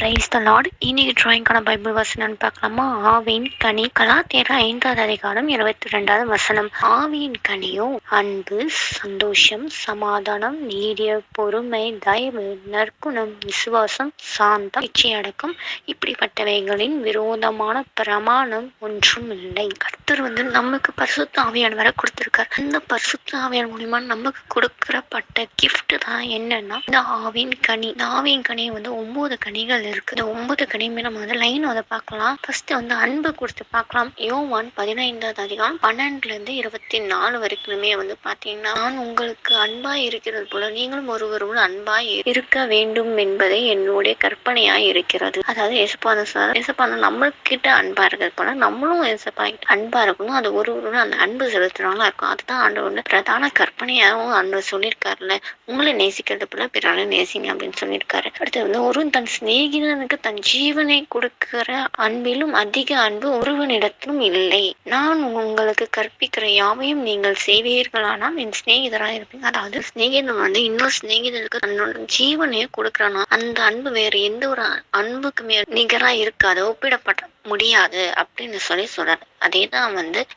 Praise the Lord. இன்னைக்கு டிராயிங்கான Bible வசனம் பார்க்கலாமா? ஆவியின் கனி, கலாத்தியர் 5வது அதிகாரம் 22வது வசனம். ஆவியின் கனியோ அன்பு, சந்தோஷம், சமாதானம், நீடிய பொறுமை, தயவு, நற்குணம், விசுவாசம், சாந்தம், இச்சையடக்கம். இப்படிப்பட்டவைகளின் விரோதமான பிரமாணம் ஒன்றும் இல்லை. கர்த்தர் நமக்கு பரிசுத்த ஆவியானவரை கொடுத்திருக்கார். இந்த பரிசுத்த ஆவியான் மூலியமா நமக்கு கொடுக்கறப்பட்ட கிஃப்ட் தான் என்னன்னா இந்த ஆவியின் கனி. இந்த ஆவியின் கனி 9 கனிகள் இருக்கு. இந்த 9 கனியுமே நம்ம லைன் பார்க்கலாம். ஃபர்ஸ்ட் அன்பு கொடுத்து பார்க்கலாம். யோவான் 15வது அதிகாரம் 12ல இருந்து 24 வரைக்குமே பாத்தீங்கன்னா, நான் உங்களுக்கு அன்பாய் இருக்கிறது போல நீங்களும் ஒருவரோடு அன்பாய் இருக்க வேண்டும் என்பதை என்னுடைய கற்பனையாய் இருக்கிறது. அதாவது ஏசப்பான நம்ம கிட்ட அன்பா இருக்கிறது போல நம்மளும் ஏசப்பா அன்பா இருக்கணும். அது ஒருவரோட அந்த அன்பு செலுத்துறவங்களா இருக்கும். அதுதான் ஆண்டவர் பிரதான கற்பனையாகவும் அன்பு சொல்லியிருக்காருல்ல. உங்களை நேசிக்கிறது போல பிறரை நேசிங்க அப்படின்னு சொல்லியிருக்காரு. அடுத்து ஒரு தன் சிநேகிதனுக்கு தன் ஜீவனை கொடுக்கிற அன்பிலும் அதிக அன்பு ஒருவனிடத்திலும் இல்லை. நான் உங்களுக்கு கற்பிக்கிற யாவையும் நீங்கள் செய்வீர்களானால் என் சிநேகிதராக இருப்பீங்க. அதாவது சிநேகிதன் இன்னொரு சிநேகிதனுக்கு தன்னோட ஜீவனையே கொடுக்கறானா, அந்த அன்பு வேற எந்த ஒரு அன்புக்குமே நிகரா இருக்காது, ஒப்பிடப்பட்ட முடியாது அப்படின்னு சொல்றாரு. அதேதான்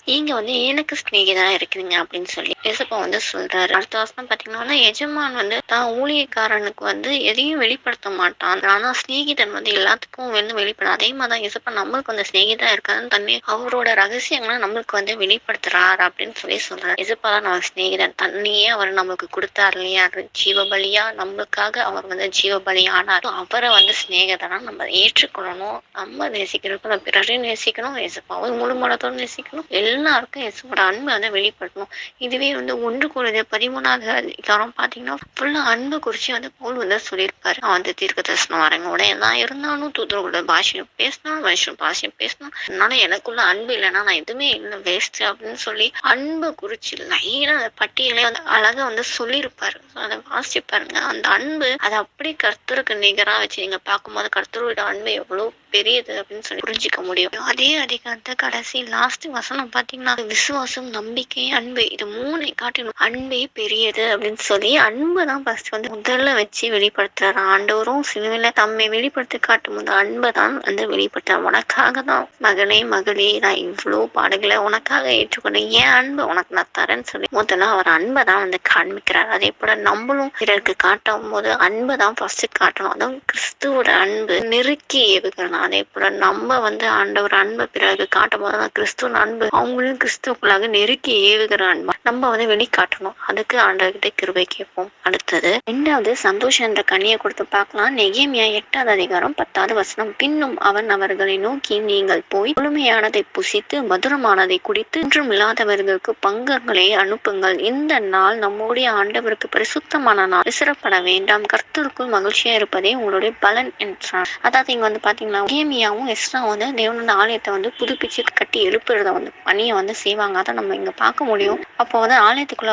நீங்க எனக்கு சிநேகிதரா இருக்கிறீங்க அப்படின்னு சொல்லி ஏசப்பா சொல்றாரு. அடுத்த வருஷம் பாத்தீங்கன்னா, எஜமான் தான் ஊழியக்காரனுக்கு எதையும் வெளிப்படுத்த மாட்டான். ஆனா சிநேகிதன் எல்லாத்துக்கும் வெளிப்படும். அதே மாதிரிதான் ஏசப்பா நம்மளுக்கு சிநேகிதா இருக்காதுன்னு தன்னை அவரோட ரகசியங்களை நம்மளுக்கு வெளிப்படுத்துறாரு அப்படின்னு சொல்றாரு. ஏசப்பா தான் நம்ம சிநேகிதன். தன்னையே அவர் நம்மளுக்கு கொடுத்தாரு இல்லையா, ஜீவபலியா நம்மளுக்காக அவர் ஜீவபலியானார். அவரை சிநேகிதனா நம்ம ஏற்றுக்கொள்ளணும். நம்ம நேசிக்கிறப்ப பிறரையும் நேசிக்கணும், ஏசப்பாவும் முழு மனத்தோடு நேசிக்கணும். எல்லாருக்கும் ஏசப்போட அன்பு வெளிப்படுத்தணும். இதுவே 1 கொரிந்தியர் 13வது அதிகாரம் பாத்தீங்கன்னா ஃபுல்லா அன்பு குறிச்சு பவுல் சொல்லியிருப்பாரு. தீர்க்க தரிசனம் வரங்கூட எல்லாம் இருந்தாலும் தூதரோட பாஷையும் பேசினாலும் மனுஷன் பாஷையும் பேசணும். அதனால எனக்குள்ள அன்பு இல்லைன்னா நான் எதுவுமே இல்லை, வேஸ்ட் அப்படின்னு சொல்லி அன்பு குறிச்சு லைனா பட்டியலே அழகா சொல்லியிருப்பாரு. அதை வாசிச்சு பாருங்க. அந்த அன்பு அதை அப்படி கர்த்தருக்கு நிகரா வச்சு நீங்க பார்க்கும்போது கர்த்தரோட அன்பு எவ்வளவு பெரியது அப்படின்னு சொல்லி புரிஞ்சிக்க முடியும். அதே அதிகாரத்தை கடைசி லாஸ்ட் வசனம் பாத்தீங்கன்னா, விசுவாசம், நம்பிக்கை, அன்பு, இது 3 காட்டணும். அன்பே பெரியது அப்படின்னு சொல்லி அன்பு தான் ஃபர்ஸ்ட் முதல்ல வச்சு வெளிப்படுத்துறாரு. ஆண்டவரும் சிலுவையில தம்மை வெளிப்படுத்தி காட்டும் போது அன்பை தான் வெளிப்படுத்துற. உனக்காக தான் மகனே மகளே நான் இவ்வளவு பாடுகளை உனக்காக ஏற்றுக்கொண்டேன், ஏன் அன்பு உனக்கு நான் தரேன்னு சொல்லி முதல்ல அவர் அன்பை தான் காண்பிக்கிறார். அதே போல நம்மளும் பிறருக்கு காட்டும் போது அன்பை தான் ஃபர்ஸ்ட் காட்டணும். அதுவும் கிறிஸ்துவோட அன்பு நெருக்கி ஏவுகிறோம். அதே போல நம்ம ஆண்டவர் அன்பை பிறகு காட்டும் போதுதான் கிறிஸ்துவ அன்பு அவங்களும் கிறிஸ்துவுக்குள்ளாக நெருக்கி ஏவுகிற அன்பா நம்ம வெளிக்காட்டணும். அதுக்கு ஆண்டவர்கிட்ட கிருபை கேட்போம். அடுத்தது 2வது சந்தோஷம் என்ற கனியை கொடுத்து பார்க்கலாம். நெகேமியா 8வது அதிகாரம் 10வது வசனம். பின்னும் அவன் அவர்களை நோக்கி, நீங்கள் போய் முழுமையானதை புசித்து மதுரமானதை குடித்து ஒன்றும் இல்லாதவர்களுக்கு பங்கங்களை அனுப்புங்கள். இந்த நாள் நம்முடைய ஆண்டவருக்கு பரிசுத்தமான நாள், விசிறப்பட வேண்டாம், கர்த்தருக்குள் மகிழ்ச்சியா இருப்பதே உங்களுடைய பலன் என்றார். அதாவது இங்க பாத்தீங்கன்னா நெகேமியாவும் எஸ்ராவும் தேவனோட ஆலயத்தை புதுப்பிச்சு கட்டி எழுப்புறத பணியை செய்வாங்க. அதை நம்ம இங்க பார்க்க முடியும். அப்போ ஆலயத்துக்குள்ள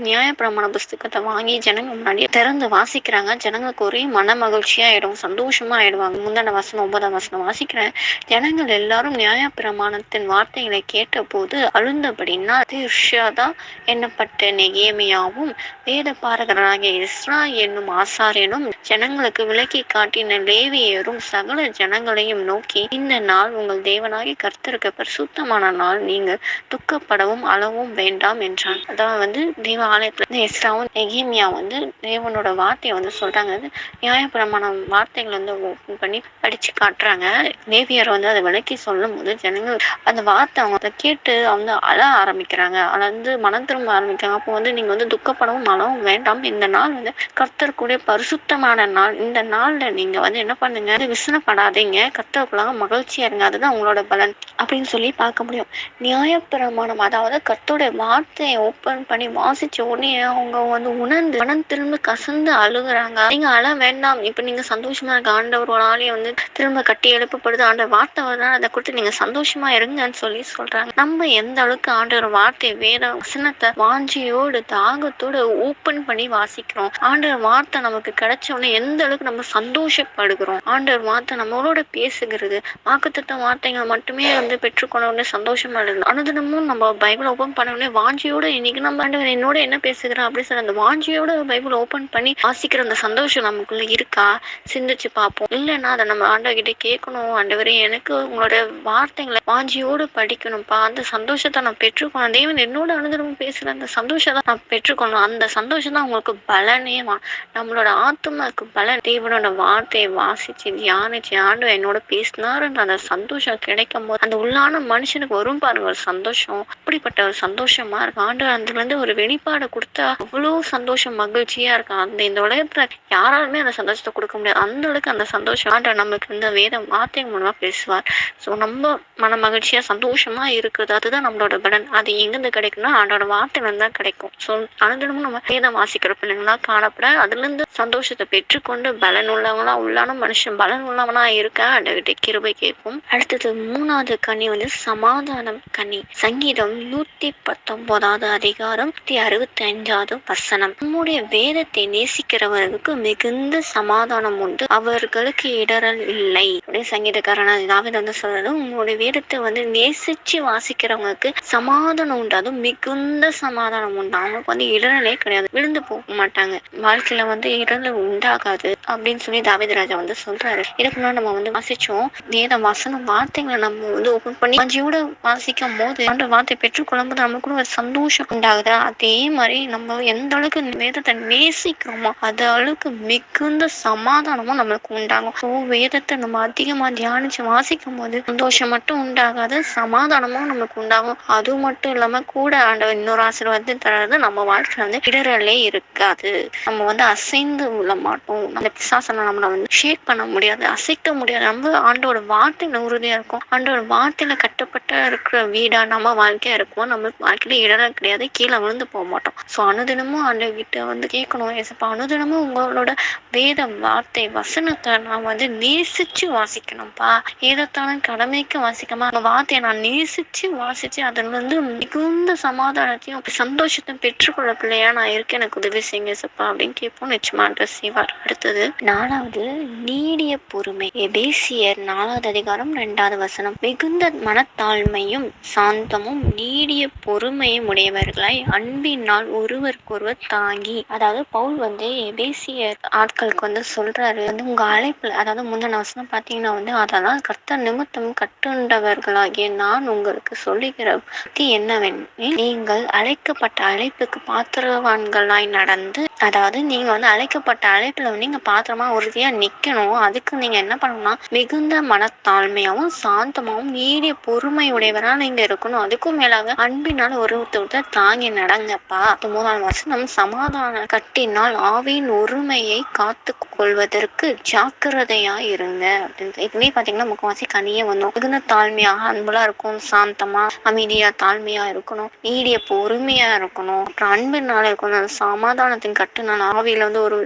நியாயப்பிரமாண புஸ்தகத்தை வாங்கி ஜனங்க முன்னாடி திறந்து வாசிக்கிறாங்க. ஜனங்களுக்கு ஒரே மன மகிழ்ச்சியா ஆயிடும், சந்தோஷமா ஆயிடுவாங்க. முந்தின வசனம் 9ஆம் வசனம் வாசிக்கிறேன். ஜனங்கள் எல்லாரும் நியாயப்பிரமாணத்தின் வார்த்தைகளை கேட்ட போது அழுந்தபடினா தீர்ஷாதா என்னப்பட்ட நெகேமியாவும் வேத பாரகராகிய எஸ்ரா என்னும் ஆசாரியனும் ஜனங்களுக்கு விளக்கி காட்டின லேவியரும் சகல ஜனங்களையும் நோக்கி, இந்த நாள் உங்கள் தேவனாகிய கர்த்தருக்கு பரிசுத்தமான நாள், நீங்கள் துக்கப்படவும் அளவும் வேண்டாம் என்றான். அதான் தேவ ஆலயத்துல எஸ்ராவும் நெகேமியா தேவனோட வார்த்தையை சொல்றாங்க. நியாயப்பிரமாண வார்த்தைகள் ஓபன் பண்ணி படிச்சு காட்டுறாங்க. லேவியர் அதை விளக்கி சொல்லும் போது ஜனங்கள் அந்த வார்த்தை அவங்க கேட்டு அழ ஆரம்பிக்கிறாங்க. மனம் திரும்ப ஆரம்பிக்கிறாங்க. அப்போ நீங்க துக்கப்படவும் அளவும் வேண்டாம், இந்த நாள் கர்த்தருக்குடைய பரிசுத்தமான நாள். இந்த நாள்ல நீங்க என்ன பண்ணுங்க, விசனப்படாதீங்க, கர்த்தருக்குள்ளாக மகிழ்ச்சியா இருங்க, அதுதான் உங்களோட பலன் அப்படின்னு சொல்லி பார்க்க முடியும். நியாயப்பிரமாணம் அதாவது கர்த்தருடைய வார்த்தையை ஓபன் பண்ணி வாசிச்ச உடனே அவங்க உணர்ந்து மனம் திரும்ப கசந்து அழுகுறாங்க. நீங்க அழ வேண்டாம், இப்ப நீங்க சந்தோஷமா இருக்க, ஆண்டவரோட ஆலயம் திரும்ப கட்டி எழுப்பப்படுது, ஆண்டவர் வார்த்தை வருதுன்னா அதை கொடுத்து நீங்க சந்தோஷமா இருங்கன்னு சொல்றாங்க. நம்ம எந்த அளவுக்கு ஆண்டவர் வார்த்தை வேத வசனத்தை வாஞ்சியோடு தாகத்தோடு ஓபன் பண்ணி வாசிக்கிறோம், ஆண்டவர் வார்த்தை நமக்கு கிடைச்ச உடனே எந்த அளவுக்கு நம்ம சந்தோஷப்படுகிறோம், ஆண்டவர் வார்த்தை நம்மளோட பேசுகிறது, வாக்குத்தத்த வார்த்தைகள் மட்டுமே பெற்றுக்கொள்ள சந்தோஷமா இருக்கு. அனுதினமும் நம்ம பைபிள் ஓபன் பண்ண உடனே வாஞ்சியோட இன்னைக்கு நம்ம ஆண்டவர் என்னோட என்ன பேசுகிறா அப்படின்னு சொல்லி அந்த வாஞ்சியோட பைபிள் ஓபன் பண்ணி வாசிக்கிற அந்த சந்தோஷம் நமக்குள்ள இருக்கா? சிந்திச்சு பார்ப்போம். இல்லைன்னா அதை நம்ம ஆண்டவர் கிட்ட கேட்கணும். ஆண்டவரே எனக்கு உங்களோட வார்த்தைகளை வாஞ்சியோடு படிக்கணும்ப்பா. அந்த சந்தோஷத்தை நான் பெற்றுக்கணும். தேவன் என்னோட அனுதினமும் பேசுற அந்த சந்தோஷத்தை நான் பெற்றுக்கணும். அந்த சந்தோஷம் தான் உங்களுக்கு பலனே. நம்மளோட ஆத்துமாக்கு பலன். தேவனோட வார்த்தையை வாசிச்சு தியானிச்சு ஆண்டவர் என்னோட பேசினாருன்ற அந்த சந்தோஷம் கிடைக்கும் போது அந்த உள்ளான மனுஷனுக்கு வரும் பாருங்க ஒரு சந்தோஷம். அப்படிப்பட்ட ஒரு சந்தோஷமா இருக்கு. ஆண்டவர் அதுல இருந்து ஒரு வெளிப்பாடு கொடுத்தா அவ்வளவு சந்தோஷம் மகிழ்ச்சியா இருக்கும். இந்த உலகத்துல யாராலுமே அந்த சந்தோஷத்தை கொடுக்க முடியாது. அந்த அளவுக்கு அந்த சந்தோஷம் ஆண்டவர் நமக்கு இந்த வேத வார்த்தை மூலமா பேசுவார். ஸோ நம்ம மன மகிழ்ச்சியா சந்தோஷமா இருக்குது. அதுதான் நம்மளோட பலன். அது எங்கிருந்து கிடைக்கும்னா ஆண்டோட வார்த்தை தான் கிடைக்கும். ஸோ அனுதினமும் நம்ம வேதம் வாசிக்கிற பிள்ளைங்களா காணப்பட அதுல இருந்து சந்தோஷத்தை பெற்றுக்கொண்டு பலன் உள்ளவங்களா உள்ளான மனுஷன் பலன் உள்ளவனா இருக்க ஆண்டவர்கிட்ட கிருபை கேட்போம். அடுத்தது 3வது கனி சமாதானம் கனி. சங்கீதம் 119வது அதிகாரம் 165வது வசனம். நம்முடைய வேதத்தை நேசிக்கிறவர்களுக்கு மிகுந்த சமாதானம் உண்டு, அவர்களுக்கு இடரல் இல்லை அப்படின்னு சங்கீதக்காரன் தாவீது சொல்றது. உங்களுடைய வேதத்தை நேசிச்சு வாசிக்கிறவங்களுக்கு சமாதானம் உண்டு, அதுவும் மிகுந்த சமாதானம் உண்டு. அவங்களுக்கு இடரலே கிடையாது, விழுந்து போக மாட்டாங்க. வாழ்க்கையில இடரல் உண்டாகாது அப்படின்னு சொல்லி தாவீது ராஜா சொல்றாரு. இதுக்கு முன்னாடி நம்ம வாசிச்சோம். வேத வசனம் வார்த்தைகளை நம்ம ஓபன் பண்ணி வாஞ்சியோட வாசிக்கும் போது அந்த வார்த்தை பெற்றுக்கொள்ளும் போது நமக்கு ஒரு சந்தோஷம் உண்டாகுது. அதே மாதிரி நம்ம எந்த அளவுக்கு வேதத்தை நேசிக்கிறோமோ அது அளவுக்கு மிகுந்த சமாதானமும் நம்மளுக்கு உண்டாகும். ஸோ வேதத்தை நம்ம அதிகமா தியானிச்சு வாசிக்கும் போது சந்தோஷம் மட்டும் உண்டாகாது, சமாதானமும் நமக்கு உண்டாகும். அது மட்டும் இல்லாம கூட ஆண்டவர் இன்னொரு ஆசீர்வாதத்தை தராது. நம்ம வாழ்க்கையில இடரலே இருக்காது. நம்ம அசைந்து உள்ள மாட்டோம். அந்த பிசாசனை நம்மள ஷேக் பண்ண முடியாது, அசைக்க முடியாது. நம்ம ஆண்டோட வார்த்தையில உறுதியா இருக்கும். ஆண்டோட வார்த்தையில கட்டப்பட்ட இருக்கிற வீடா நம்ம வாழ்க்கையா இருக்கும். நம்மளுக்கு வாழ்க்கையில இடரல் கிடையாது, கீழே விழுந்து போக மாட்டோம். ஸோ அனுதினமும் ஆண்டவர்கிட்ட கேட்கணும், ஏசப்பா அனுதினமும் உங்களோட வேத வார்த்தை வசனத்தை நான் நேசிச்சு வாசிக்கணும்ப்பா. ஏதத்தாலும் கடமைக்கு வாசிக்காம அந்த வார்த்தையை நான் நேசிச்சு வாசிச்சு அதுல மிகுந்த சமாதானத்தையும் சந்தோஷத்தையும் பெற்றுக்கொள்ள பிள்ளையா நான் இருக்கேன், எனக்கு உதவி செய்யுங்க ஏசப்பா அப்படின்னு கேட்போம். நிச்சயமா ஆண்டவர் செய்வார். அடுத்தது 4வது நீடிய பொறுமை. எபேசியர் 4வது அதிகாரம் 2வது வசனம். மிகுந்த மனத்தாழ்மையும் சாந்தமும் நீடிய பொறுமையும் உடையவர்களாய் அன்பினால் ஒருவருக்கொருவர் தாங்கி. அதாவது பவுல் எபேசியர் ஆட்களுக்கு சொல்றாரு, உங்க அழைப்புல, அதாவது முந்தின வசனம் பாத்தீங்கன்னா அதெல்லாம் கர்த்தர் நிமித்தம் கட்டுண்டவர்களாகிய நான் உங்களுக்கு சொல்லுகிற என்னவெனில், நீங்கள் அழைக்கப்பட்ட அழைப்புக்கு பாத்திரவான்களாய் நடந்து, அதாவது நீங்க அழைக்கப்பட்ட அழைப்புல நீங்க பாத்திரமா உறுதியா நிக்கணும். அதுக்கு நீங்க என்ன பண்ணணும்னா மிகுந்த மனத்தாழ்மையாவும் சாந்தமாவும் நீடிய பொறுமை உடையவரா நீங்க இருக்கணும். அதுக்கும் மேலாக அன்பினால் ஒருத்தர் தாங்கி நடங்கப்பா. 3வது வசனம். சமாதான கட்டினால் ஆவியின் ஒருமையை காத்து கொள்வதற்கு ஜாக்கிரதையா இருங்க அப்படின்னு. இதுவே பாத்தீங்கன்னா முக்கவாசி கனியே மிகுந்த தாழ்மையாக அன்புலா இருக்கும், சாந்தமா அமைதியா தாழ்மையா இருக்கணும், நீடிய பொறுமையா இருக்கணும், அப்புறம் அன்பினால இருக்கணும், சமாதானத்தின் கட்டுனால் ஆவியில ஒரு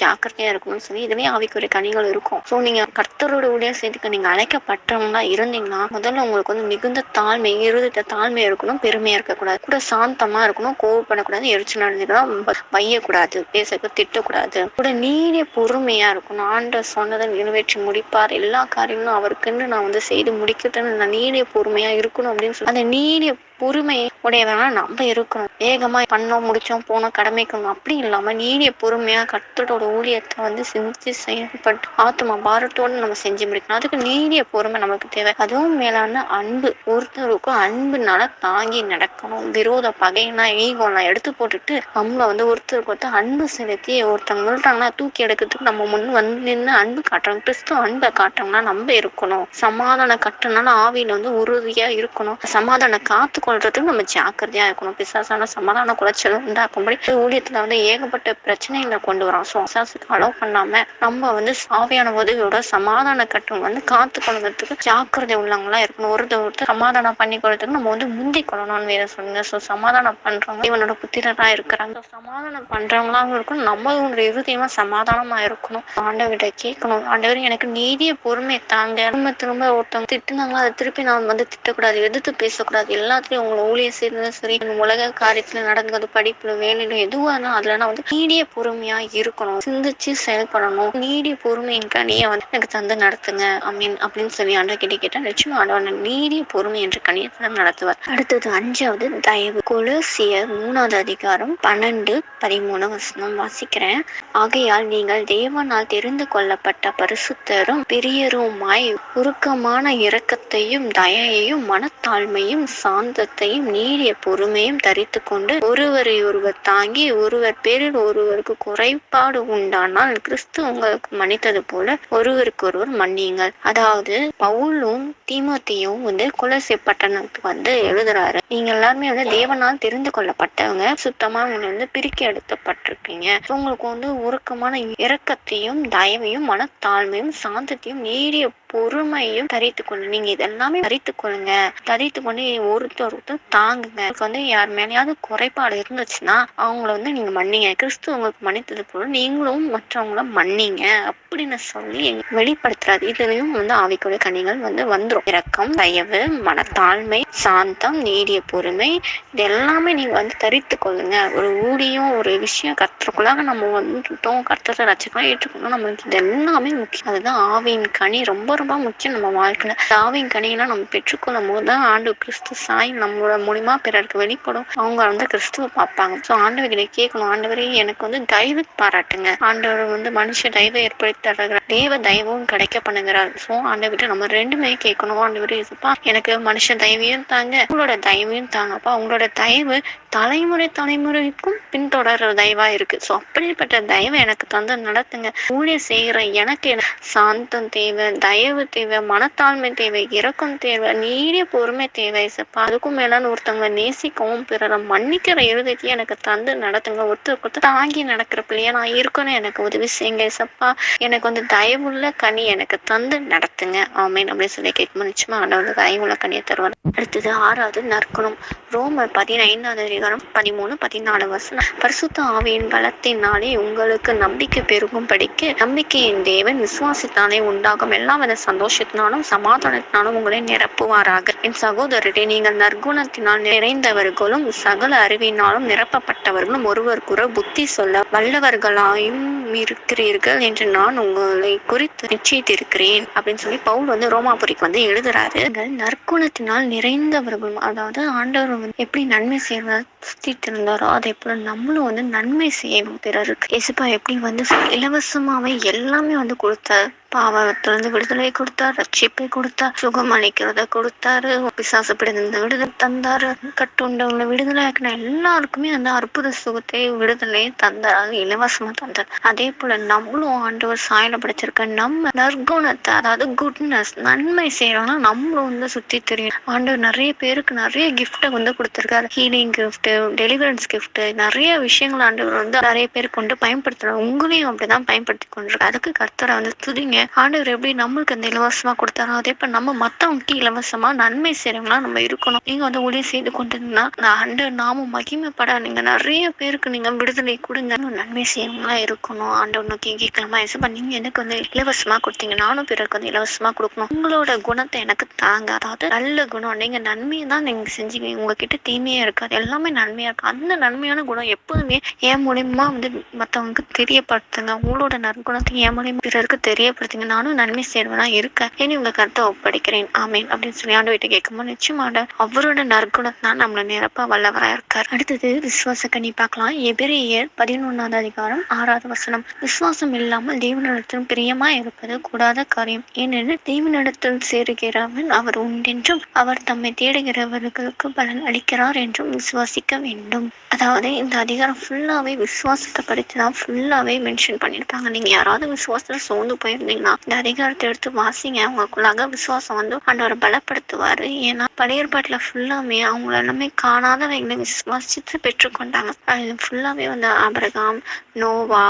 ஜாக்கிரதையா இருக்கணும்னு சொல்லி இதுலயே ஆவிக்குரிய கனிகள் இருக்கும். ஸோ நீங்க கர்த்தரோட ஊழிய செய்திக்கு நீங்க அழைக்கப்பட்டவங்களா இருந்தீங்கன்னா முதல்ல உங்களுக்கு மிகுந்த தாழ்மை, இருதயத்தை தாழ்மை இருக்கணும், பெருமையா இருக்கக்கூடாது, கூட சாந்தமா இருக்கணும், கோவப்படக்கூடாது, எரிச்சல் நடந்துக்கலாம், வையக்கூடாது, பேசக்கூடாது, திட்டக்கூடாது, கூட நீடிய பொறுமையா இருக்கணும். ஆண்டவர் சொன்னதை நிறைவேற்றி முடிப்பார், எல்லா காரியங்களும் அவருக்குன்னு நான் செய்து முடிக்கட்டுன்னு நான் நீடிய பொறுமையா இருக்கணும் அப்படின்னு சொல்லி அந்த நீடிய பொறுமை உடையவனா நம்ம இருக்கணும். வேகமா பண்ணோம் முடிச்சோம் போனோம் கடமைக்கணும் அப்படி இல்லாம நீடிய பொறுமையா கர்த்தரோட ஊழியத்தை செஞ்சு செயல்பட்டு ஆத்மா பாரத்தோடு நம்ம செஞ்சு முடிக்கணும். அதுக்கு நீடிய பொறுமை நமக்கு தேவை. அதுவும் மேலான அன்பு, ஒருத்தருக்கும் அன்புனால தாங்கி நடக்கணும். விரோத பகைனா ஈகோலாம் எடுத்து போட்டுட்டு நம்மள ஒருத்தருக்கு அன்பு செலுத்தி ஒருத்தவங்க விழுறாங்கன்னா தூக்கி எடுக்கிறதுக்கு நம்ம முன் நின்று அன்பு காட்டுறோம். கிறிஸ்துவ அன்பை காட்டுறோம்னா நம்ம இருக்கணும். சமாதான கட்டுனால ஆவியில உறுதியா இருக்கணும். சமாதான காத்து கொள்றதுக்கு நம்ம ஜாக்கிரதையா இருக்கணும். பிசாசான சமாதான குலைச்சல் உண்டாக்கும்படி ஊழியத்துல ஏகப்பட்ட பிரச்சனைகளை கொண்டு வரோம். ஸோ பிசாசுக்கு அலோவ் பண்ணாம நம்ம ஆவியான உதவியோட சமாதான கட்டம் காத்து கொள்வதற்கு ஜாக்கிரதை உள்ளவங்களா இருக்கணும். ஒருத்தர் சமாதானம் பண்ணி கொள்றதுக்கு நம்ம முந்தி கொள்ளணும்னு வேற சொல்லுங்க. ஸோ சமாதானம் பண்றவங்க இவனோட புத்திரரா இருக்கிறாங்க. சமாதானம் பண்றவங்களாவும் இருக்கணும், நம்மளோட இருதயமா சமாதானமா இருக்கணும். ஆண்டவர்கிட்ட கேட்கணும், ஆண்டவர் எனக்கு நீதிய பொறுமை தாங்க. திரும்ப திரும்ப ஒருத்தவங்க திட்டுனாங்களா அதை திருப்பி நான் திட்டக்கூடாது, எதிர்த்து பேசக்கூடாது, எல்லாத்தையும் உங்களை ஊழியர் செய்யறதும் சரி, உலக காரியத்துல நடந்தது, படிப்புல, வேலையில எதுவானா அதுல நான் வந்து நீடிய பொறுமையா இருக்கணும், சிந்திச்சு செயல்படணும். நீடிய பொறுமையின் கனியை வந்து எனக்கு தந்து நடத்துங்க அமீன் அப்படின்னு சொல்லி ஆண்டவர் கிட்ட கேட்டா நிச்சயமா ஆண்டவர் நீடிய பொறுமை என்ற கனியை தந்து நடத்துவார். அடுத்தது 5வது தயவு. கொலோசியர் 3வது அதிகாரம் 12-13 வாசிக்கிறேன். ஆகையால் நீங்கள் தேவனால் தெரிந்து கொள்ளப்பட்ட பரிசுத்தரும் பிரியருமாய் உருக்கமான இரக்கத்தையும் தயையையும் மனத்தாழ்மையும் சாந்தத்தையும் நீடிய பொறுமையும் தரித்து கொண்டு ஒருவரை ஒருவர் தாங்கி ஒருவர் பேரில் ஒருவருக்கு குறைபாடு உண்டானால் கிறிஸ்து உங்களுக்கு மன்னித்தது போல ஒருவருக்கு ஒருவர் மன்னியுங்கள். அதாவது பவுலும் தீமோத்தேயும் வந்து கொலோசிய பட்டணத்துக்கு வந்து எழுதுறாரு. நீங்க எல்லாருமே வந்து தேவனால் தெரிந்து கொள்ளப்பட்டவங்க, சுத்தமா வந்து பிரிக்க எடுக்கப்பட்டிருக்கீங்க. உங்களுக்கு வந்து உருக்கமான இரக்கத்தையும் தயவையும் மனத்தாழ்மையும் சாந்தத்தையும் நீடிய பொறுமையும் தரித்து கொண்டு நீங்க இதெல்லாமே தரித்து கொள்ளுங்க. தரித்து கொண்டு ஒருத்தர் தாங்குங்க. வந்து யார் மேலேயாவது குறைபாடு இருந்துச்சுன்னா அவங்கள வந்து நீங்க மன்னிங்க. கிறிஸ்து உங்களுக்கு மன்னித்தது போல நீங்களும் மற்றவங்கள மன்னிங்க அப்படின்னு சொல்லி வெளிப்படுத்துறாரு. இதுலயும் வந்து ஆவிக்குரிய கனிகள் வந்து வந்துரும். இரக்கம், தயவு, மனத்தாழ்மை, சாந்தம், நீடிய பொறுமை, இது எல்லாமே நீங்க வந்து தரித்து கொள்ளுங்க. ஒரு ஊழியம், ஒரு விஷயம் கர்த்தருக்குள்ளாக நம்ம வந்துட்டோம், கர்த்தரை ரட்சகனா ஏற்றுக்கணும், நம்மளுக்கு இது எல்லாமே முக்கியம். அதுதான் ஆவியின் கனி, ரொம்ப ரொம்ப முக்கியம் நம்ம வாழ்க்கையில. ஆவியின் கனியெல்லாம் நம்ம பெற்றுக்கொள்ளும் போதுதான் ஆண்டு கிறிஸ்து சாய் நம்மளோட மூலியமா பிறருக்கு வெளிப்படும். அவங்க வந்து கிறிஸ்துவ பார்ப்பாங்க. ஸோ ஆண்டவர்கிட்ட கேட்கணும், ஆண்டவரே எனக்கு வந்து தயவு பாராட்டுங்க. ஆண்டவர் வந்து மனுஷ தயவை ஏற்படுத்தி தருகிறார், தேவ தயவும் கிடைக்க பண்ணுகிறார். ஸோ ஆண்டவர்கிட்ட நம்ம ரெண்டுமே கேட்கணும். ஆண்டவரே இதுப்பா எனக்கு மனுஷ தயவையும் தாங்க, உங்களோட தயவையும் தாங்கப்பா. உங்களோட தயவு தலைமுறைக்கும் பின்தொடர்ற தயவா இருக்கு. ஸோ அப்படிப்பட்ட தயவை எனக்கு தந்து நடத்துங்க. ஊழியர் செய்கிற எனக்கு சாந்தம் தேவை, தயவு தேவை, மனத்தாழ்மை தேவை, இரக்கம் தேவை, நீடிய பொறுமை தேவை. அதுக்கும் மேலான ஒருத்தவங்க நேசிக்கவும் பிறரை மன்னிக்கிற இருதயத்தையும் எனக்கு தந்து நடத்துங்க. ஒருத்தருக்கு தாங்கி நடக்கிற பிள்ளையா நான் இருக்கணும், எனக்கு உதவி செய்யுங்க ஏசப்பா. எனக்கு வந்து தயவுள்ள கனி எனக்கு தந்து நடத்துங்க ஆமீன் அப்படின்னு சொல்லி கேட்கும். நிச்சயமா ஆண்டவர் தயவுள்ள கனியை தருவார். அடுத்தது 6வது நற்குணம். ரோமர் 15வது அதிகாரம் 13-14 பரிசுத்த ஆவியின் பலத்தினாலே உங்களுக்கு நம்பிக்கை பெருகும் படிக்க நம்பிக்கையின் தேவன் விசுவாசத்தாலே உண்டாகும் எல்லாவித சந்தோஷத்தினாலும் சமாதானத்தினாலும் உங்களை நிரப்புவாராக. என் சகோதரரே, நீங்கள் நற்குணத்தினால் நிறைந்தவர்களும் சகல அறிவினாலும் நிரப்பப்பட்டவர்களும் ஒருவருக்கொருவர் புத்தி சொல்ல வல்லவர்களாயும் இருக்கிறீர்கள் என்று நான் உங்களை குறித்து நிச்சயித்திருக்கிறேன் அப்படின்னு சொல்லி பவுல் வந்து ரோமாபுரிக்கு வந்து எழுதுறாரு. நற்குணத்தினால் நிறைந்தவர்களும், அதாவது ஆண்டவர் வந்து எப்படி நன்மை செய்வதை சுத்திட்டு இருந்தாரோ அதே போல நம்மளும் வந்து நன்மை செய்யணும் பிறருக்கு. இயேசுப்பா எப்படி வந்து இலவசமாவே எல்லாமே வந்து கொடுத்தார். பாவத்திலிருந்து விடுதலை கொடுத்தார், ரட்சிப்பை கொடுத்தார், சுகம் அளிக்கிறத கொடுத்தாரு, பிசாசுப்பிடிந்த விடுதலை தந்தாரு, கட்டுண்டவங்களை விடுதலை ஆக்கின எல்லாருக்குமே அந்த அற்புத சுகத்தை விடுதலை தந்தார். அது இலவசமா தந்தார். அதே போல நம்மளும் ஆண்டவர் சாயல படைச்சிருக்க நம்ம நற்குணத்தை, அதாவது குட்னஸ், நன்மை செய்யறோம்னா நம்மளும் வந்து சுத்தி தெரியும். ஆண்டவர் நிறைய பேருக்கு நிறைய கிஃப்டை வந்து கொடுத்திருக்காரு. ஹீலிங் கிஃப்ட், டெலிவரன்ஸ் கிஃப்ட், நிறைய விஷயங்கள் ஆண்டவர் வந்து நிறைய பேர் கொண்டு பயன்படுத்துறாரு. உங்களையும் அப்படிதான் பயன்படுத்தி கொண்டிருக்காரு. அதுக்கு கர்த்தரை வந்து துதிங்க. ஆண்டவர் எப்படி நம்மளுக்கு அந்த இலவசமா கொடுத்தாரோ அதே போல நம்ம மத்தவங்களுக்கு இலவசமா நன்மை செய்யறவங்களா நம்ம இருக்கணும். நீங்க வந்து ஊழியம் செய்து கொண்டிருந்தா ஆண்டவர் நாமும் மகிமைப்பட நீங்க நிறைய பேருக்கு நீங்க விடுதலை கொடுங்க, நன்மை செய்யறவங்களா இருக்கணும். ஆண்டவர் நோக்கி கேட்கலாமா, ஏசப்பா நீங்க எனக்கு வந்து இலவசமா கொடுத்தீங்க, நானும் பிறருக்கு வந்து இலவசமா கொடுக்கணும். உங்களோட குணத்தை எனக்கு தாங்க, அதாவது நல்ல குணம், நீங்க நன்மையை தான் நீங்க செஞ்சீங்க, உங்ககிட்ட தீமையே இருக்காது, எல்லாமே நன்மையா இருக்கு. அந்த நன்மையான குணம் எப்போதுமே என் மூலியமா வந்து மத்தவங்களுக்கு தெரியப்படுத்துங்க. உங்களோட நற்குணத்தை என் மூலியமா பிறருக்கு தெரியப்படுத்துங்க. நானும் நன்மை செய்வனா இருக்கேன், இனி உங்க கருத்தை ஒப்படைக்கிறேன் ஆமீன் அப்படின்னு சொல்லி ஆண்டவர்கிட்ட கேட்கும்போது நிச்சயமாக அவரோட நற்குணத்தான் நம்மளை நிரப்ப வல்லவரா இருக்கார். அடுத்தது விசுவாச கனி பார்க்கலாம். எபிரேயர் 11வது அதிகாரம் 6வது வசனம். விசுவாசம் இல்லாமல் தேவனிடத்தில் பிரியமா இருப்பது கூடாத காரியம், ஏனெனில் தேவனிடத்தில் சேருகிறவன் அவர் உண்டென்றும் அவர் தம்மை தேடுகிறவர்களுக்கு பலன் அளிக்கிறார் என்றும் விசுவாசிக்க வேண்டும். அதாவது இந்த அதிகாரம் ஃபுல்லாவே விசுவாசத்தை பற்றி தான் ஃபுல்லாவே மென்ஷன் பண்ணியிருப்பாங்க. நீங்க யாராவது விசுவாசத்துல சோர்ந்து போயிருந்தீங்கன்னா இந்த அதிகாரத்தை எடுத்து வாசிங்க. அவங்களுக்குள்ளாக விசுவாசம் வந்து ஆண்டவர் பலப்படுத்துவாரு. ஏன்னா பழைய ஏற்பாட்டுல ஃபுல்லாமே அவங்க எல்லாமே காணாதவைகளை விசுவாசித்து பெற்றுக்கொண்டாங்க. அது ஃபுல்லாவே வந்து ஆபிரகாம், நோவா,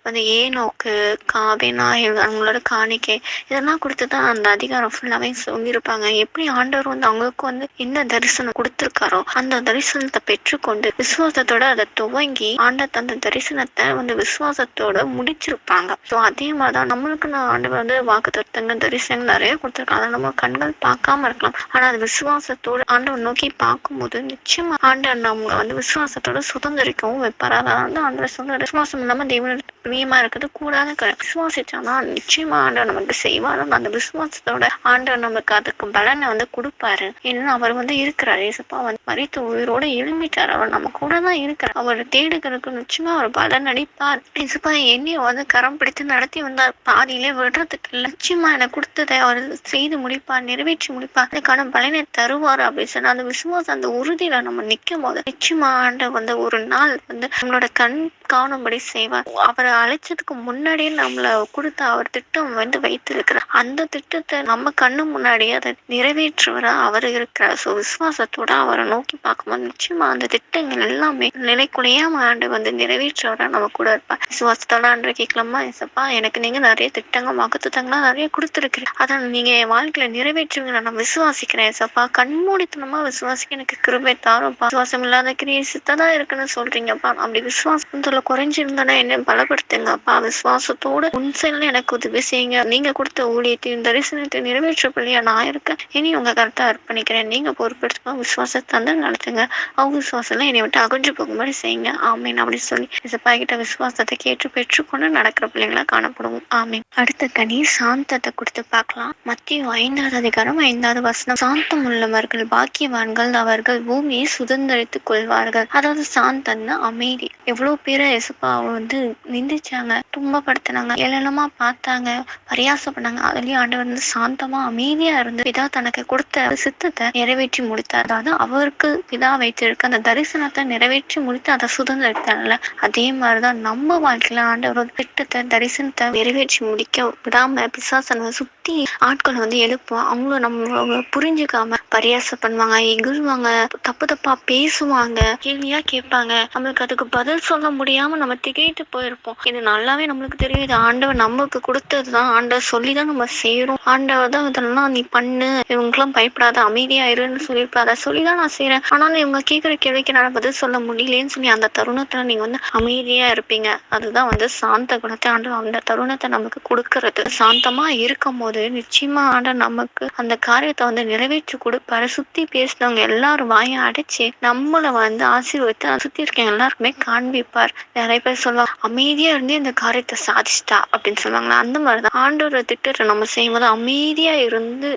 வந்து ஏனோக்கு, காபினாயில் அவங்களோட காணிக்கை இதெல்லாம் கொடுத்துதான் அந்த அதிகாரம் ஃபுல்லாவே சொல்லியிருப்பாங்க. எப்படி ஆண்டவர் வந்து அவங்களுக்கு வந்து என்ன தரிசனம் கொடுத்திருக்காரோ அந்த தரிசனத்தை பெற்றுக்கொண்டு விசுவாசத்தோட அதை துவங்கி ஆண்ட தந்த தரிசனத்தை வந்து விசுவாசத்தோட முடிச்சிருப்பாங்க. ஸோ அதே மாதிரிதான் நம்மளுக்கு ஆண்டவர் வந்து வாக்குத்தத்தங்கள் தரிசனங்கள் நிறைய கொடுத்துருக்காங்க. அதை நம்ம கண்கள் பார்க்காம இருக்கலாம், ஆனா அது விசுவாசத்தோடு ஆண்டவர் நோக்கி பார்க்கும்போது நிச்சயமா ஆண்டவர் நம்ம வந்து விசுவாசத்தோட சுதந்திரிக்கவும் வைப்பாரு. அதான் வந்து ஆண்டவர் சொல்றாரு, விசுவாசம் இல்லாம தேவனுக்கு பிரியமா இருக்கிறது கூடாது. விசுவாசிச்சானா நிச்சயமா ஆண்டவர் நமக்கு செய்வாரு. அந்த விசுவாசத்தோட ஆண்டவர் நமக்கு அதுக்கு பலனை வந்து கொடுப்பாரு. ஏன்னா அவர் வந்து இருக்கிறார். ஏசப்பா வந்து மரித்து உயிரோட எழும்பிட்டார். அவர் நம்ம கூட தான் இருக்கிறார். அவர் தேடுகிறதுக்கு நிச்சயமா அவர் பலன் அளிப்பார். ஏசப்பா என்னைய வந்து கரம் பிடித்து நடத்தி வந்தார், பாதியிலே விடுறதுக்கு இல்லை. நிச்சயமா எனக்கு கொடுத்ததை அவர் செய்து முடிப்பார், நிறைவேற்றி முடிப்பார், அதுக்கான பலனை தருவார் அப்படின்னு சொன்னா அந்த விசுவாசம் அந்த உறுதியில நம்ம நிற்கும் போது நிச்சயமா ஆண்டவர் வந்து ஒரு நாள் வந்து நம்மளோட கண் காணும்படி செய்வார். அவரை அழைச்சதுக்கு முன்னாடியே நம்மள கொடுத்த அவர் திட்டம் வந்து வைத்திருக்கிறார். அந்த திட்டத்தை நம்ம கண்ணு முன்னாடியே அதை நிறைவேற்றுவரா அவர் இருக்கிறார். ஸோ விசுவாசத்தோட அவரை நோக்கி பார்க்கும்போது நிச்சயமா அந்த திட்டங்கள் எல்லாமே நிலைக்குலையாம ஆண்டு வந்து நிறைவேற்றுவரா நம்ம கூட இருப்பார். விசுவாசத்தோட ஆண்டு கேட்கலாமா, ஏசப்பா எனக்கு நீங்க நிறைய திட்டங்கள் வாக்குத்தத்தங்கள்லாம் நிறைய கொடுத்துருக்கிறேன், அதை நீங்க என் வாழ்க்கையில நிறைவேற்றுவீங்க நான் விசுவாசிக்கிறேன். ஏசப்பா கண்மூடித்தனமா விசுவாசிக்க எனக்கு கிருபை தாரும்ப்பா. விசுவாசம் இல்லாத கிரியை சித்ததா இருக்குன்னு சொல்றீங்கப்பா. அப்படி விசுவாசத்துல குறைஞ்சிருந்தனா என்ன பலப்படுத்துங்கப்பா. விசுவாசத்தோட உன் செயல்ல எனக்கு உதவி செய்யுங்க. நீங்க கொடுத்த ஊழியத்தையும் தரிசனத்தை நிறைவேற்றப்படியா நான் இருக்கேன். இனி உங்க கருத்தை அர்ப்பணிக்கிறேன். நீங்க பொறுப்பெடுத்துக்கோ, விசுவாசத்தை வந்து நடத்துங்க. அவங்க விசுவாசம் என்னை விட்டு அகன்று போகும்படி செய்யுங்க. ஆமீன் அப்படின்னு சொல்லி இசப்பா கிட்ட விசுவாசத்தை கேட்டு பெற்றுக்கொண்டு நடக்கிற பிள்ளைங்களா காணப்படுவோம். ஆமீன். அடுத்த கனி சாந்தத்தை கொடுத்து பார்க்கலாம். மத்திய 5வது அதிகாரம் 5வது வசனம். சாந்தம் உள்ளவர்கள் பாக்கியவான்கள், அவர்கள் பூமியை சுதந்திரித்துக் கொள்வார்கள். அதாவது சாந்தம்னா அமைதி. எவ்வளவு பேரை இயேசுப்பா வந்து நிந்திச்சாங்க, துன்பப்படுத்தினாங்க, ஏளனமா பார்த்தாங்க, பரியாசம் பண்ணாங்க. அதுலயும் ஆண்டவர் வந்து சாந்தமா அமைதியா இருந்து பிதா தனக்கு கொடுத்த சித்தத்தை நிறைவேற்றி முடித்தார். அதாவது அவருக்கு பிதா வைத்திருக்க அந்த தரிசனத்தை நிறைவேற்றி முடித்து அதை சுதந்திரத்தால அதே மாதிரிதான் நம்ம வாழ்க்கையில ஆண்டவரோட திட்டத்தை தரிசனத்தை நிறைவேற்றி முடிக்க விடாம பிசாசனை சுத்தி ஆட்களை வந்து எழுப்புவோம். அவங்களும் நம்ம புரிஞ்சுக்காம பரியாசம் பண்ணுவாங்க, எகிழ்வாங்க, தப்பு தப்பா பேசுவாங்க, கேள்வியா கேட்பாங்க. நம்மளுக்கு அதுக்கு பதில் சொல்ல முடியாம நம்ம திகைத்து போயிருப்போம். இது நல்லாவே நம்மளுக்கு தெரியும், இது ஆண்டவர் நமக்கு கொடுத்ததுதான், ஆண்டவர் சொல்லிதான் நம்ம செய்யறோம், ஆண்டவர் தான் இதெல்லாம் நீ பண்ணு, இவங்களுக்குலாம் பயப்படாத, அமைதியா இருன்னு சொல்லியிருப்பா, அதை சொல்லிதான் நான் செய்யறேன். ஆனாலும் இவங்க கேட்கிற கேள்விக்கு நான் பதில் சொல்ல முடியலன்னு சொல்லி அந்த தருணத்துல நீங்க வந்து அமைதியா இருப்பீங்க. அதுதான் வந்து சாந்த குணத்தை ஆண்டவர் அந்த தருணத்தை நமக்கு கொடுக்கறது. சாந்தமா இருக்கும் போது நிச்சயமா ஆண்டவர் நமக்கு அந்த காரியத்தை வந்து நிறைவேற்றி கொடுப்பாரு. சுத்தி பேசினவங்க எல்லாரும் வாயை அடைச்சு நம்மள வந்து ஆசீர்வதித்து சுத்தி இருக்க எல்லாருக்குமே காண்பிப்பார். நிறைய பேர் சொல்லுவாங்க, அமைதியா இருந்து இந்த காரியத்தை சாதிச்சிட்டா அப்படின்னு சொல்லுவாங்களா. அந்த மாதிரிதான் ஆண்டோட திட்டத்தை நம்ம செய்யும்போது அமைதியா இருந்து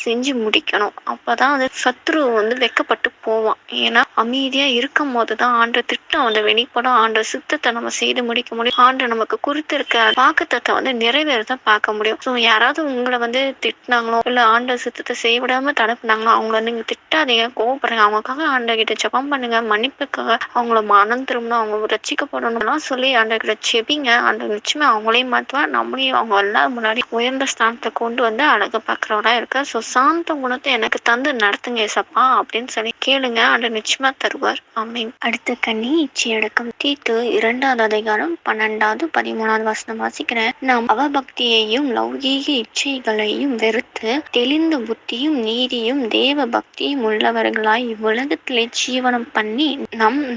செஞ்சு முடிக்கணும். அப்பதான் வந்து சத்ரு வந்து வெக்கப்பட்டு போவான். ஏன்னா அமைதியா இருக்கும் போதுதான் ஆண்ட திட்டம் வந்து வெளிப்படும். ஆண்ட சித்தத்தை நம்ம செய்து முடிக்க முடியும். ஆண்ட நமக்கு குறித்திருக்க வாக்குத்தத்தை வந்து நிறைவேறத பார்க்க முடியும். ஸோ யாராவது உங்களை வந்து திட்டினாங்களோ இல்ல ஆண்ட சித்தத்தை செய்ய விடாம தடுப்புனாங்களோ அவங்கள நீங்க திட்டாதீங்க, கோவப்படுங்க. அவங்களுக்காக ஆண்ட கிட்ட ஜெபம் பண்ணுங்க, மன்னிப்புக்காக அவங்கள மனம் திரும்பணும், அவங்க ரட்சிக்கப்படணும்லாம் சொல்லி ஆண்டவர்கிட்ட செபிங்க. அந்த நிச்சயமா அவங்களையும் மாத்துவா, நம்மளையும் அவங்க எல்லாரும் முன்னாடி உயர்ந்த ஸ்தானத்தை கொண்டு வந்து அழக பார்க்கிறவரா இருக்க. ஸோ சாந்த குணத்தை எனக்கு தந்து நடத்துங்க ஏசப்பா அப்படின்னு சொல்லி கேளுங்க, ஆண்டவர் நிச்சயமா தருவார். ஆமீன். அடுத்த கண்ணி இச்சை அடக்கம். தீத்து 2வது அதிகாரம் 12வது 13வது வசனம் வாசிக்கிறேன். நாம் அவபக்தியையும் லௌகீக இச்சைகளையும் வெறுத்து தெளிந்த புத்தியும் நீதியும் தேவ பக்தியும் உள்ளவர்களாய் இவ்வுலகத்திலே ஜீவனம் பண்ணி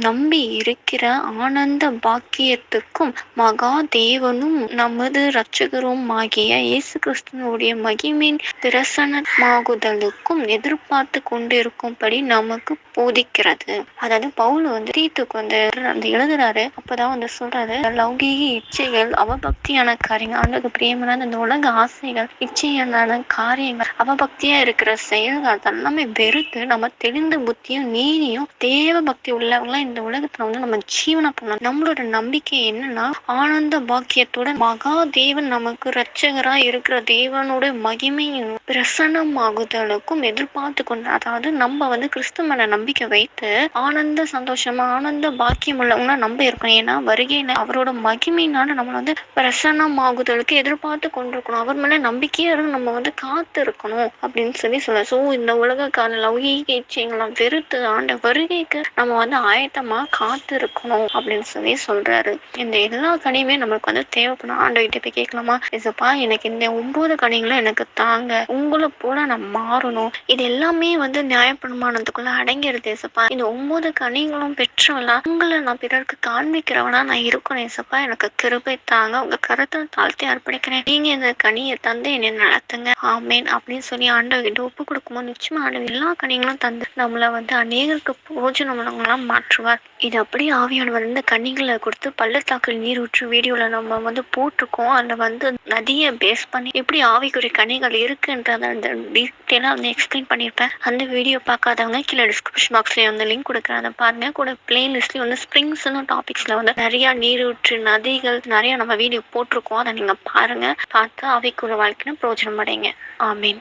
நம்பி இருக்கிற ஆனந்த பாக்கியத்துக்கும் மகா தேவனும் நமது இரட்சகரும் ஆகிய இயேசு கிறிஸ்துவனுடைய மகிமையின் பிரசன்னமாகுதலுக்கும் எதிர்பார்த்து கொண்டிருக்கும்படி நமக்கு போதிக்கிறது. அதாவது பவுல் வந்து தீத்துக்கு வந்து அந்த எழுதுறாரு. அப்பதான் வந்து சொல்றாரு, லௌகீக இச்சைகள், அவபக்தியான காரியங்கள், ஆண்டவருக்கு பிரியமான அந்த உலக ஆசைகள், இச்சையான காரியங்கள், அவபக்தியா இருக்கிற செயல்கள் அதெல்லாமே வெறுத்து நம்ம தெளிந்த புத்தியும் நீதியும் தேவ பக்தி உள்ளவங்களா இந்த உலகத்துல வந்து நம்ம ஜீவன பண்ணணும். நம்மளோட நம்பிக்கை என்னன்னா ஆனந்த பாக்கியத்தோட மகா தேவன் நமக்கு இரட்சகரா இருக்கிற தேவனோட மகிமையும் பிரசன்னமாகுதலுக்கும் எதிர்பார்த்து கொண்டு, அதாவது நம்ம வந்து கிறிஸ்து மேல நம்பிக்கை வைத்து ஆனந்த சந்தோஷமா ஆனந்த பாக்கியம் உள்ளவங்களா நம்ம இருக்கணும். ஏன்னா வருகையில அவரோட மகிமையினால நம்ம வந்து பிரசன்னமாகுதலுக்கு எதிர்பார்த்து கொண்டிருக்கணும். அவர் மேல நம்பிக்கையா இருந்து நம்ம வந்து காத்து இருக்கணும் அப்படின்னு சொல்லி சொல்ல. சோ இந்த உலக கால லௌகீக இச்சைகள்லாம் வெறுத்து ஆண்ட வருகைக்கு நம்ம வந்து ஆயத்தமா காத்து இருக்கணும் அப்படின்னு சொல்லி சொல்றாரு. இந்த எல்லா கனியுமே நம்மளுக்கு வந்து தேவைப்படும். ஆண்டவர்கிட்ட போய் கேட்கலாமா, ஏசப்பா எனக்கு இந்த 9 கனிகளும் எனக்கு தாங்க, உங்களை போல நான் மாறணும். இது எல்லாமே வந்து நியாயப்பிரமாணத்துக்குள்ள அடங்கிருது ஏசப்பா. இந்த 9 கனிகளும் மாற்றவளா உங்களை நான் பிறருக்கு காண்பிக்கிறவனா நான் இருக்கணும் ஏசப்பா. எனக்கு கிருபை தாங்க. உங்க கருத்தை தாழ்த்தி அர்ப்பணிக்கிறேன். நீங்க இந்த கனியை தந்து என்னை நடத்துங்க. ஆமேன் அப்படின்னு சொல்லி ஆண்டவர்கிட்ட ஒப்பு கொடுக்கும்போது நிச்சயமா ஆண்டவர் எல்லா கனிகளும் தந்து நம்மளை அநேகருக்கு போஜனம்லாம் மாற்றுவார். இது அப்படியே ஆவியானவர் இந்த கனிகளை கொடுத்து பள்ளத்தாக்கில் நீரூற்று வீடியோல நம்ம போட்டிருக்கோம். அதுல நதியை பேஸ் பண்ணி எப்படி ஆவிக்குரிய கனிகள் இருக்குன்றத அந்த டீட்டெயிலா எக்ஸ்பிளைன் பண்ணியிருப்பேன். அந்த வீடியோ பார்க்காதவங்க கீழே டிஸ்கிரிப்ஷன் பாக்ஸ்ல லிங்க் கொடுக்குறேன். அதை பாருங்க. கூட பிளேலிஸ்ட்ல ஸ்ப்ரிங்ஸ் டாபிக்ஸ்ல நிறைய நீரூற்று நதிகள் நிறைய நம்ம வீடியோ போட்டிருக்கோம். அதை நீங்க பாருங்க. பார்த்து ஆவிக்குரிய வாழ்க்கையில பிரயோஜனம் அடைங்க. ஆமீன்.